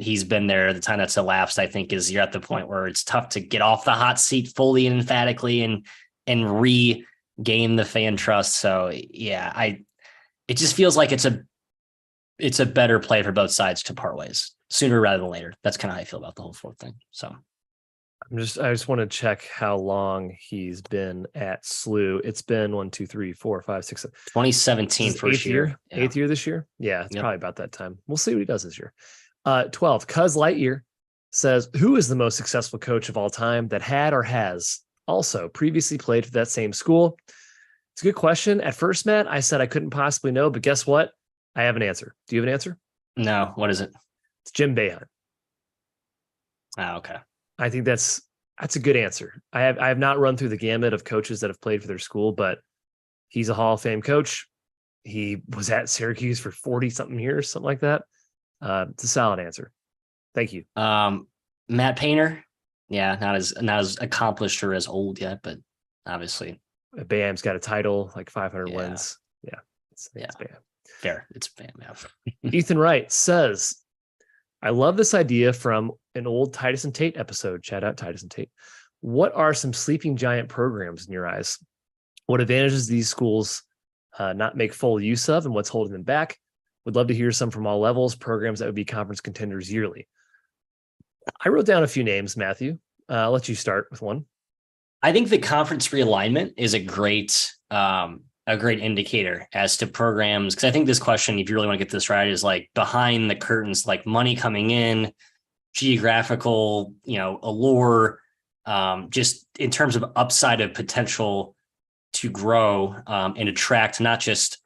he's been there, the time that's elapsed, I think you're at the point where it's tough to get off the hot seat fully and emphatically and regain the fan trust. So yeah, it just feels like it's a better play for both sides to part ways sooner rather than later. That's kind of how I feel about the whole Ford thing. So I just want to check how long he's been at SLU. It's been 1, 2, 3, 4, 5, 6, 7. 2017 first year. Yeah. 8th year this year. Yeah, it's probably about that time. We'll see what he does this year. 12, Cuz Lightyear says, who is the most successful coach of all time that had or has also previously played for that same school? It's a good question. At first, Matt, I said I couldn't possibly know, but guess what? I have an answer. Do you have an answer? No. What is it? It's Jim Boeheim. Oh, okay. I think that's a good answer. I have not run through the gamut of coaches that have played for their school, but he's a Hall of Fame coach. He was at Syracuse for 40 something years, something like that. It's a solid answer. Thank you. Matt Painter. Yeah, not as accomplished or as old yet, but obviously Boeheim's got a title, like 500 wins. Yeah, it's Boeheim. Fair. It's Boeheim. Ethan Wright says, I love this idea from an old Titus and Tate episode. Shout out Titus and Tate. What are some sleeping giant programs in your eyes? What advantages these schools not make full use of, and what's holding them back? Would love to hear some from all levels, programs that would be conference contenders yearly. I wrote down a few names, Matthew. I'll let you start with one. I think the conference realignment is a great indicator as to programs, because I think this question, if you really want to get this right, is like behind the curtains, like money coming in, geographical, allure, just in terms of upside of potential to grow and attract not just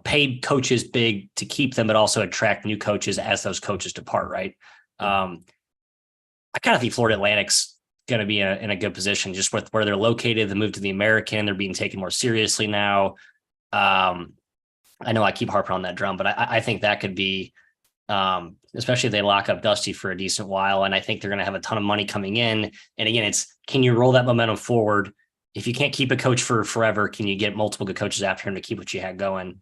paid coaches big to keep them, but also attract new coaches as those coaches depart. Right. I kind of think Florida Atlantic's going to be in a good position just with where they're located. The move to the American, they're being taken more seriously now. I know I keep harping on that drum, but I think that could be, especially if they lock up Dusty for a decent while. And I think they're going to have a ton of money coming in. And again, can you roll that momentum forward? If you can't keep a coach for forever, can you get multiple good coaches after him to keep what you had going?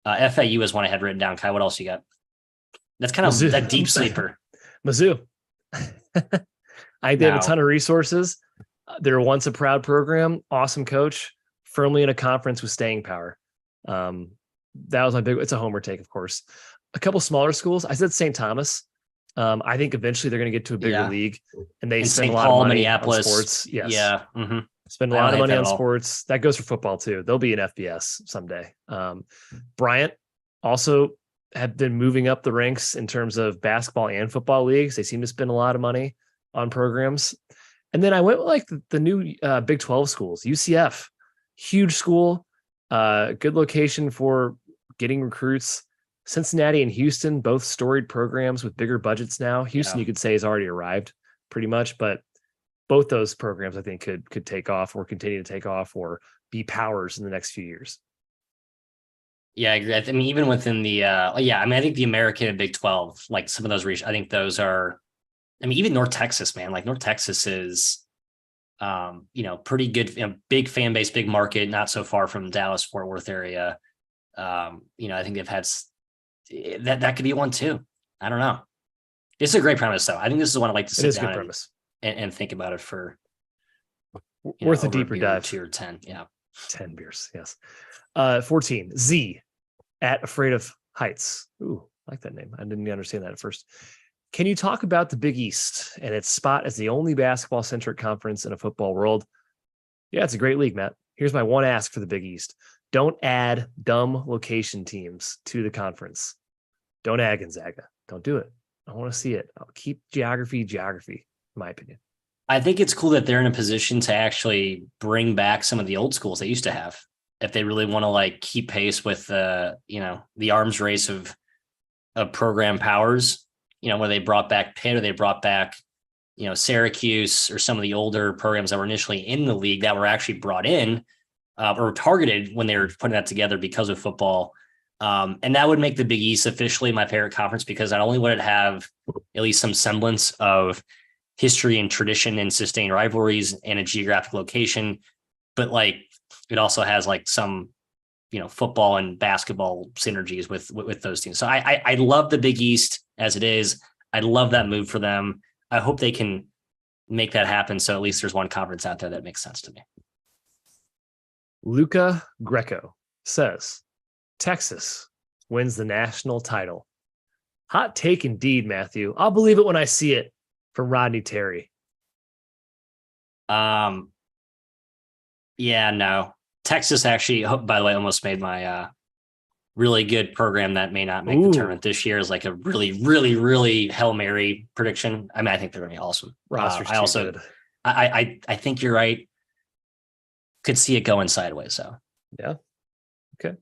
FAU is one I had written down. Kai, what else you got? That's kind of a deep sleeper. Mizzou. They have a ton of resources. They were once a proud program, awesome coach, firmly in a conference with staying power. That was my big, it's a homer take, of course. A couple smaller schools. I said St. Thomas. I think eventually they're going to get to a bigger league, and they spend a lot of money Minneapolis. on sports. Yes. Yeah. Mm-hmm. Spend a lot of money on sports. That goes for football too. They'll be an FBS someday. Bryant also have been moving up the ranks in terms of basketball and football leagues. They seem to spend a lot of money on programs. And then I went with like the new Big 12 schools, UCF, huge school, good location for getting recruits. Cincinnati and Houston, both storied programs with bigger budgets now. Houston, you could say, has already arrived pretty much, but both those programs I think could take off or continue to take off or be powers in the next few years. Yeah, I agree. I mean, even within the, I think the American and Big 12, like some of those regions, I think those are, even North Texas, man, like North Texas is, pretty good, big fan base, big market, not so far from Dallas, Fort Worth area. I think they've had that could be one too. I don't know. It's a great premise though. I think this is one I'd like to sit down and think about it for worth a deeper dive. 2 or 10. Yeah. 10 beers. Yes. 14 Z at Afraid of Heights. Ooh, I like that name. I didn't understand that at first. Can you talk about the Big East and its spot as the only basketball centric conference in a football world? Yeah, it's a great league, Matt. Here's my one ask for the Big East. Don't add dumb location teams to the conference. Don't add Gonzaga. Don't do it. I want to see it. I'll keep geography, in my opinion. I think it's cool that they're in a position to actually bring back some of the old schools they used to have. If they really want to like keep pace with the arms race of program powers, where they brought back Pitt or they brought back, Syracuse or some of the older programs that were initially in the league that were actually brought in or targeted when they were putting that together because of football. And that would make the Big East officially my favorite conference because not only would it have at least some semblance of history and tradition and sustained rivalries and a geographic location, but like it also has like some, football and basketball synergies with those teams. So I love the Big East as it is. I love that move for them. I hope they can make that happen. So at least there's one conference out there that makes sense to me. Luca Greco says, Texas wins the national title. Hot take indeed, Matthew. I'll believe it when I see it from Rodney Terry. Yeah, no. Texas actually, by the way, almost made my really good program that may not make the tournament this year is like a really, really, really Hail Mary prediction. I think they're going to be awesome. I think you're right. Could see it going sideways. So yeah. Okay.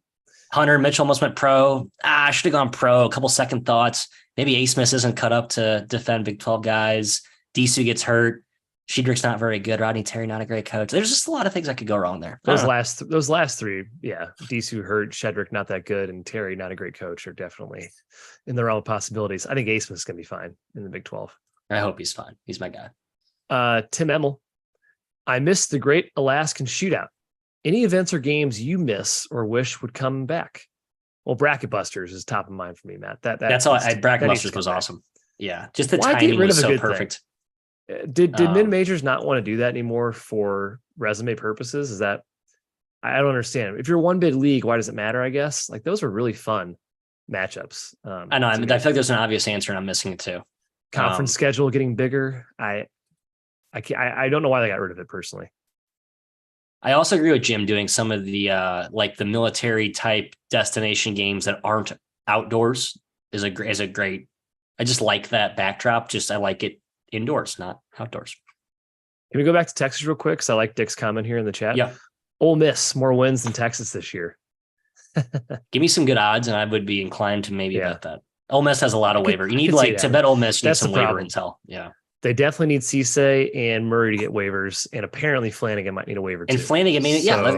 Hunter Mitchell almost went pro. I should have gone pro. A couple second thoughts. Maybe A. Smith isn't cut up to defend Big 12 guys. Disu gets hurt. Shedrick's not very good. Rodney Terry, not a great coach. There's just a lot of things that could go wrong there. Those last three, yeah. Disu hurt, Shedrick not that good, and Terry not a great coach are definitely in the realm of possibilities. I think A. Smith's going to be fine in the Big 12. I hope he's fine. He's my guy. Tim Emmel. I missed the Great Alaskan Shootout. Any events or games you miss or wish would come back? Well, Bracket Busters is top of mind for me, Matt. That's all. Bracket Busters was awesome. Yeah, just the timing was so perfect. Did mid majors not want to do that anymore for resume purposes? Is that I don't understand. If you're one big league, why does it matter? I guess like those were really fun matchups. I know. I feel like there's an obvious answer, and I'm missing it too. Conference schedule getting bigger. I don't know why they got rid of it personally. I also agree with Jim doing some of the like the military type destination games that aren't outdoors is a great. I just like that backdrop. I like it indoors, not outdoors. Can we go back to Texas real quick? Because I like Dick's comment here in the chat. Yeah. Ole Miss more wins than Texas this year. Give me some good odds, and I would be inclined to maybe bet that. Ole Miss has a lot of waiver. You need to bet Ole Miss. You need some waiver intel. Yeah. They definitely need Cisse and Murray to get waivers, and apparently Flanagan might need a waiver too. And Flanagan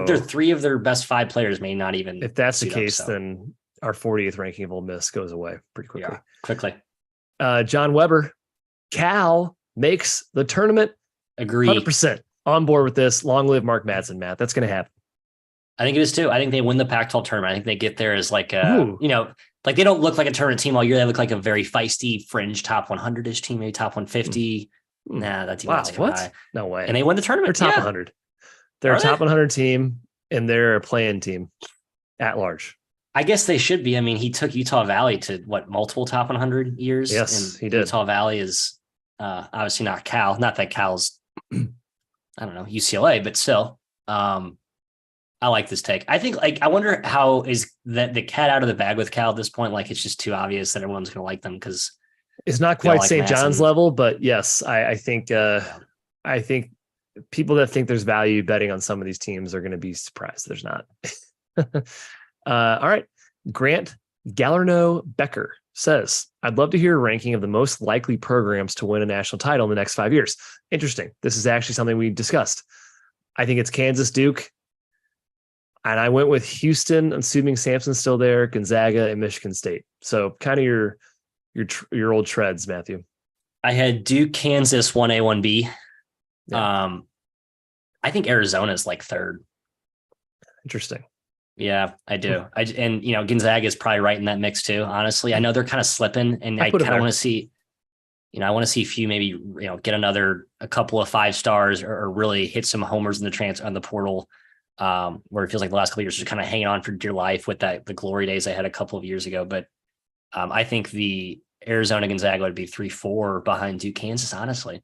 they're 3 of their best 5 players may not even. If that's the case, then our 40th ranking of Ole Miss goes away pretty quickly. Yeah, quickly. John Weber, Cal makes the tournament. Agree. 100% on board with this. Long live Mark Madsen, Matt. That's going to happen. I think it is too. I think they win the Pac-12 tournament. I think they get there as like a, like they don't look like a tournament team all year. They look like a very feisty fringe top 100-ish team, maybe top 150. Nah, that team is high. No way. And they won the tournament. They're top 100. They're a top 100 team, and they're a play-in team at large. I guess they should be. I mean, he took Utah Valley to multiple top 100 years. Yes, and he did. Utah Valley is obviously not Cal. Not that Cal's I don't know, UCLA, but still, I like this take. I think I wonder how is that the cat out of the bag with Cal at this point? Like, it's just too obvious that everyone's going to like them because it's not quite like St. John's level, but yes, I think people that think there's value betting on some of these teams are going to be surprised there's not. All right. Grant Gallerno Becker says, I'd love to hear a ranking of the most likely programs to win a national title in the next 5 years. Interesting. This is actually something we discussed. I think it's Kansas, Duke. And I went with Houston, assuming Sampson's still there, Gonzaga, and Michigan State. So kind of your old treads, Matthew. I had Duke, Kansas, 1A, 1B. Yeah. I think Arizona's like third. Interesting. Yeah, I do. And Gonzaga is probably right in that mix too. Honestly, I know they're kind of slipping, and I kind of want to see, I want to see a few maybe get a couple of 5 stars or really hit some homers in on the portal, where it feels like the last couple of years are kind of hanging on for dear life with the glory days I had a couple of years ago. But I think the Arizona Gonzaga would be 3-4 behind Duke, Kansas. Honestly,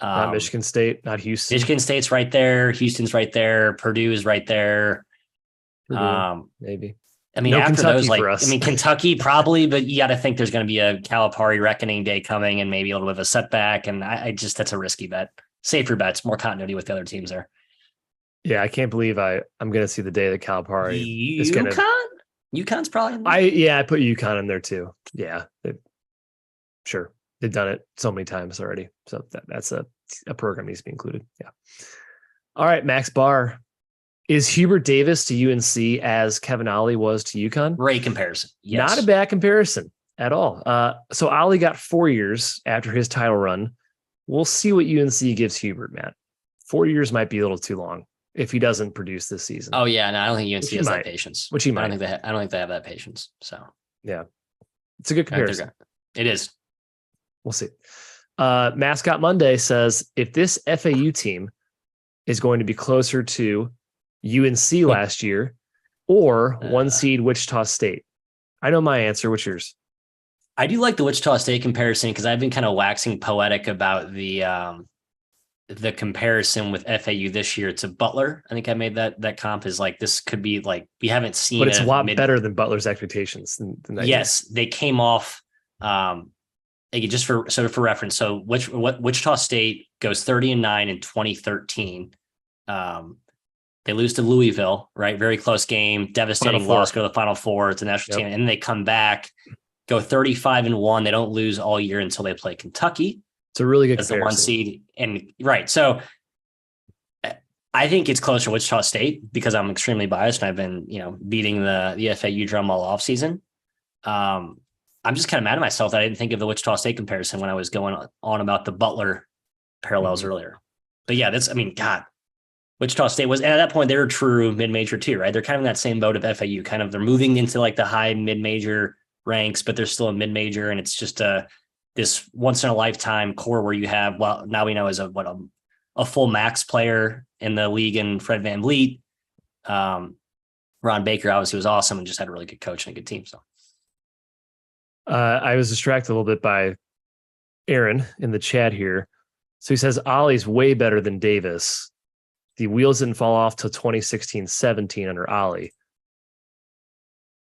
not Michigan State, not Houston. Michigan State's right there. Houston's right there. Purdue is right there. Maybe. I mean, after Kentucky those, Kentucky probably, but you got to think there's going to be a Calipari reckoning day coming and maybe a little bit of a setback. And that's a risky bet. Safer bets, more continuity with the other teams there. Yeah, I can't believe I'm going to see the day that Calipari is going to. UConn's probably in there. I put UConn in there too. Yeah, sure. They've done it so many times already. So that's a program needs to be included. Yeah. All right, Max Barr. Is Hubert Davis to UNC as Kevin Ollie was to UConn? Great comparison. Yes. Not a bad comparison at all. So Ollie got 4 years after his title run. We'll see what UNC gives Hubert, Matt. 4 years might be a little too long if he doesn't produce this season. Oh yeah, no, I don't think UNC has that patience. Which he might. I don't think they have that patience. So yeah, it's a good comparison. It is. We'll see. Mascot Monday says if this FAU team is going to be closer to UNC last year or 1 seed Wichita State. I know my answer. What's yours? I do like the Wichita State comparison because I've been kind of waxing poetic about the comparison with FAU this year to Butler. I think I made that comp is like, this could be like, we haven't seen, but it's a lot better than Butler's expectations. Than that yes. Year. They came off, just for reference. So Wichita State goes 30-9 in 2013. They lose to Louisville, right? Very close game, devastating loss, go to the Final Four. It's a national team. And then they come back, go 35-1. They don't lose all year until they play Kentucky. It's a really good as the 1 seed. And right. So I think it's closer to Wichita State because I'm extremely biased and I've been, beating the FAU drum all off season. I'm just kind of mad at myself that I didn't think of the Wichita State comparison when I was going on about the Butler parallels earlier. But yeah, God. Wichita State was, and at that point they were true mid-major too, right? They're kind of in that same boat of FAU, they're moving into like the high mid-major ranks, but they're still a mid-major. And it's just this once in a lifetime core where you have, well, now we know as a full max player in the league and Fred VanVleet. Ron Baker obviously was awesome and just had a really good coach and a good team. So I was distracted a little bit by Aaron in the chat here. So he says, Ollie's way better than Davis. The wheels didn't fall off till 2016-17 under Ollie.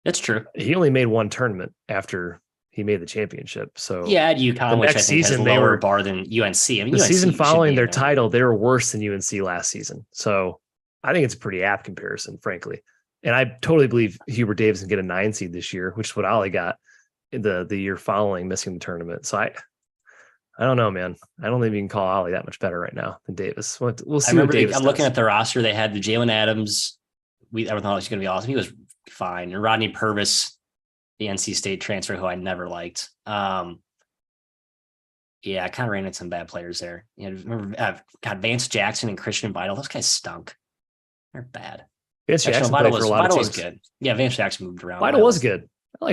That's true. He only made one tournament after he made the championship. So yeah, at UConn, which I think has a lower bar than UNC. I mean, the UNC season following their title, they were worse than UNC last season. So I think it's a pretty apt comparison, frankly. And I totally believe Hubert Davis can get a 9 seed this year, which is what Ollie got in the year following missing the tournament. So I don't know, man. I don't think you can call Ollie that much better right now than Davis. We'll see. I'm looking at the roster. They had the Jalen Adams. Everyone thought he was going to be awesome. He was fine. And Rodney Purvis, the NC State transfer, who I never liked. I kind of ran into some bad players there. Remember, Vance Jackson and Christian Vital. Those guys stunk. They're bad. Vance Jackson played for a lot of teams. Was good. Yeah, Vance Jackson moved around. Vital was good. Vital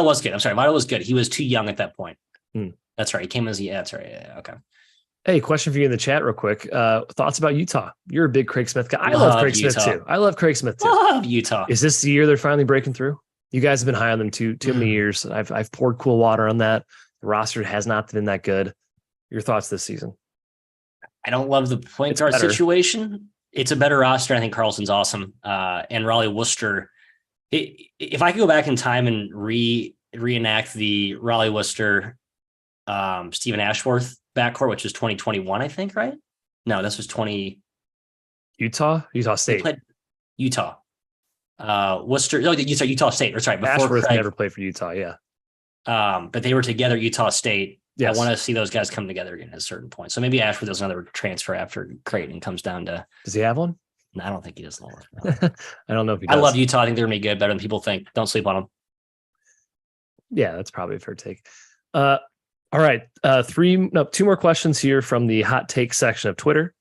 was good. I'm sorry. Vital was good. He was too young at that point. That's right. He came as that's right. Yeah, okay. Hey, question for you in the chat real quick. Thoughts about Utah? You're a big Craig Smith guy. I love Craig Smith too. Love Utah. Is this the year they're finally breaking through? You guys have been high on them too many years. I've poured cool water on that. The roster has not been that good. Your thoughts this season? I don't love the point guard situation. It's a better roster. I think Carlson's awesome. And Raleigh Worcester. If I could go back in time and reenact the Raleigh Worcester, Stephen Ashworth backcourt, which was 2021, I think, right? No, this was Utah State. Played Utah. Worcester. No, Utah State. That's right. Before Ashworth never played for Utah. Yeah. But they were together at Utah State. Yes. I want to see those guys come together again at a certain point. So maybe Ashford does another transfer after Creighton comes down to. Does he have one? No, I don't think he does. I don't know if he does. I love Utah. I think they're going to be good, better than people think. Don't sleep on them. Yeah, that's probably a fair take. All right. Two more questions here from the hot take section of Twitter.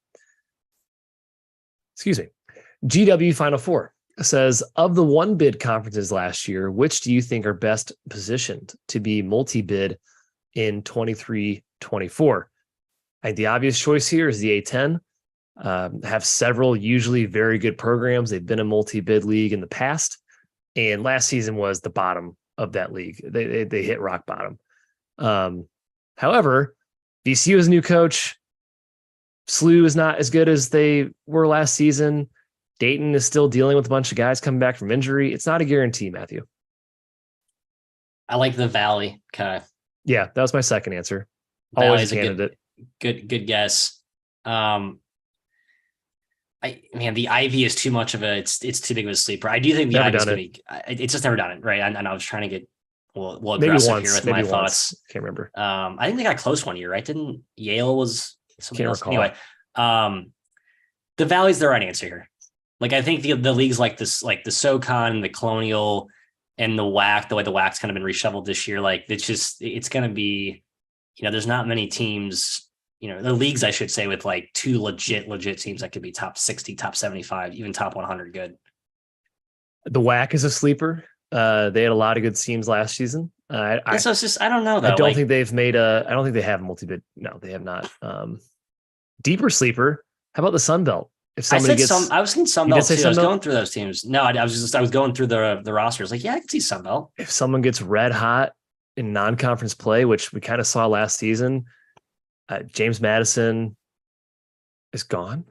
Excuse me. GW Final Four says, of the one bid conferences last year, which do you think are best positioned to be multi-bid in 23-24? I think the obvious choice here is the A10. Have several usually very good programs. They've been a multi-bid league in the past, and last season was the bottom of that league. They hit rock bottom. However, VCU is a new coach. SLU is not as good as they were last season. Dayton is still dealing with a bunch of guys coming back from injury. It's not a guarantee, Matthew. I like the Valley. Okay. Yeah, that was my second answer. Always a candidate. Good guess. The Ivy is too much of it's too big of a sleeper. I do think the Ivy's going to be. It's just never done it, right? And I was trying to get aggressive here with my thoughts. Can't remember. I think they got close one year, right? Didn't Yale was? Can't recall. Anyway, the Valley's the right answer here. Like I think the leagues like this, like the SoCon, the Colonial, and the WAC, the way the WAC's kind of been reshuffled this year, like it's going to be, there's not many teams, the leagues, I should say, with like two legit teams that could be top 60, top 75, even top 100 good. The WAC is a sleeper. They had a lot of good teams last season. So it's just, I don't know though. I don't think they've made I don't think they have multi-bid. No, they have not. Deeper sleeper. How about the Sun Belt? If somebody I was thinking Sun Belt too. I was going through those teams. No, I was going through the rosters. Like, yeah, I can see Sun Belt. If someone gets red hot in non-conference play, which we kind of saw last season, James Madison is gone.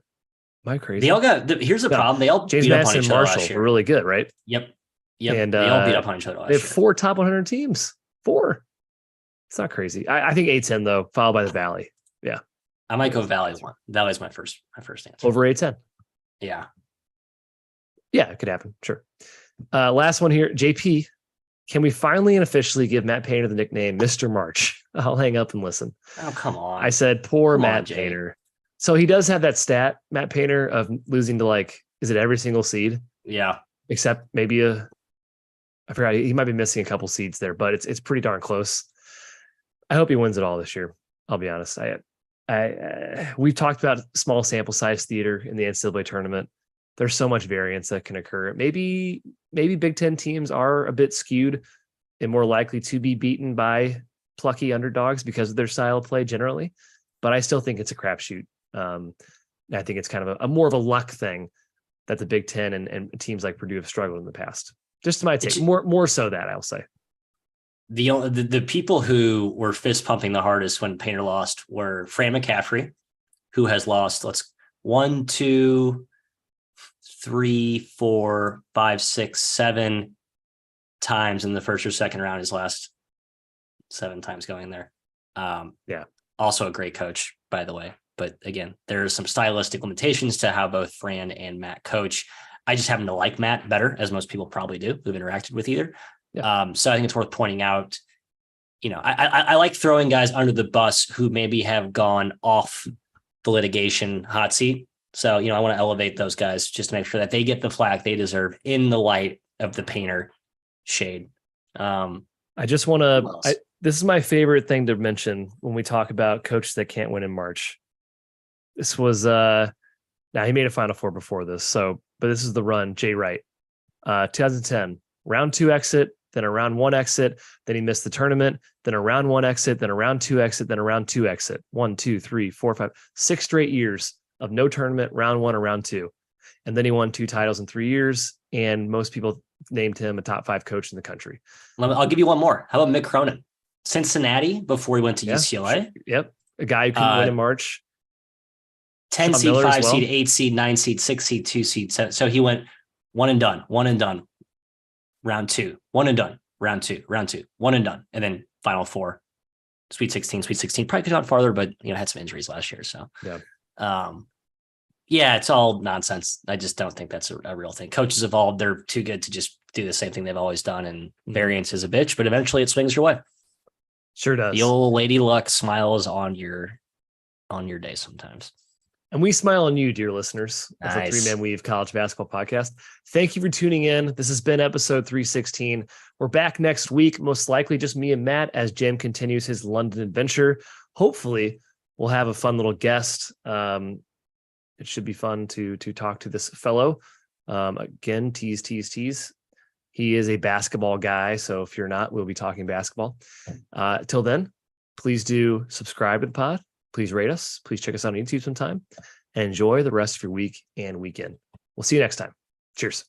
Am I crazy? They all here's the problem. They all James beat Madison up on each other Marshall were really good, right? Yep. And they all beat up on each other last year. They have 4 top 100 teams. 4. It's not crazy. I think A10 though, followed by the Valley. Yeah. I might go Valley one. Valley's my first answer. Over A10. Yeah. Yeah, it could happen. Sure. Last one here. JP, can we finally and officially give Matt Painter the nickname Mr. March? I'll hang up and listen. Oh, come on. I said, poor Matt Painter. So he does have that stat, Matt Painter, of losing to is it every single seed? Yeah. Except maybe I forgot, he might be missing a couple seeds there, but it's pretty darn close. I hope he wins it all this year. I'll be honest. We've talked about small sample size theater in the NCAA tournament. There's so much variance that can occur. Maybe Big Ten teams are a bit skewed and more likely to be beaten by plucky underdogs because of their style of play generally. But I still think it's a crapshoot. I think it's kind of a more of a luck thing that the Big Ten and teams like Purdue have struggled in the past. Just my take. More so that I'll say. The people who were fist pumping the hardest when Painter lost were Fran McCaffrey, who has lost 1, 2, 3, 4, 5, 6, 7 times in the first or second round. His last 7 times going there. Yeah. Also a great coach, by the way. But again, there are some stylistic limitations to how both Fran and Matt coach. I just happen to like Matt better, as most people probably do who've interacted with either. Yeah. So I think it's worth pointing out, I like throwing guys under the bus who maybe have gone off the litigation hot seat. So, I want to elevate those guys just to make sure that they get the flack they deserve in the light of the Painter shade. I just want to, this is my favorite thing to mention when we talk about coaches that can't win in March. This was, now he made a Final Four before this. But this is the run, Jay Wright, 2010, round 2 exit, then a round 1 exit, then he missed the tournament, then a round 1 exit, then a round 2 exit, then a round 2 exit. 1, 2, 3, 4, 5, 6 straight years of no tournament, round 1 or round 2. And then he won 2 titles in 3 years. And most people named him a top 5 coach in the country. I'll give you one more. How about Mick Cronin? Cincinnati before he went to UCLA. Sure. Yep. A guy who couldn't win in March. 10 seed, 5 seed, 8 seed, 9 seed, 6 seed, 2 seed, 7. So he went one and done, round 2, one and done, round 2, one and done, and then final 4, Sweet 16. Probably could have gone farther, but had some injuries last year. So yeah, it's all nonsense. I just don't think that's a real thing. Coaches evolved; they're too good to just do the same thing they've always done, and variance is a bitch. But eventually, it swings your way. Sure does. The old Lady Luck smiles on your day sometimes. And we smile on you, dear listeners, of the Three Man Weave College Basketball Podcast. Thank you for tuning in. This has been episode 316. We're back next week, most likely just me and Matt, as Jim continues his London adventure. Hopefully, we'll have a fun little guest. It should be fun to talk to this fellow. Again, tease. He is a basketball guy, so if you're not, we'll be talking basketball. Till then, please do subscribe to the pod. Please rate us. Please check us out on YouTube sometime. And enjoy the rest of your week and weekend. We'll see you next time. Cheers.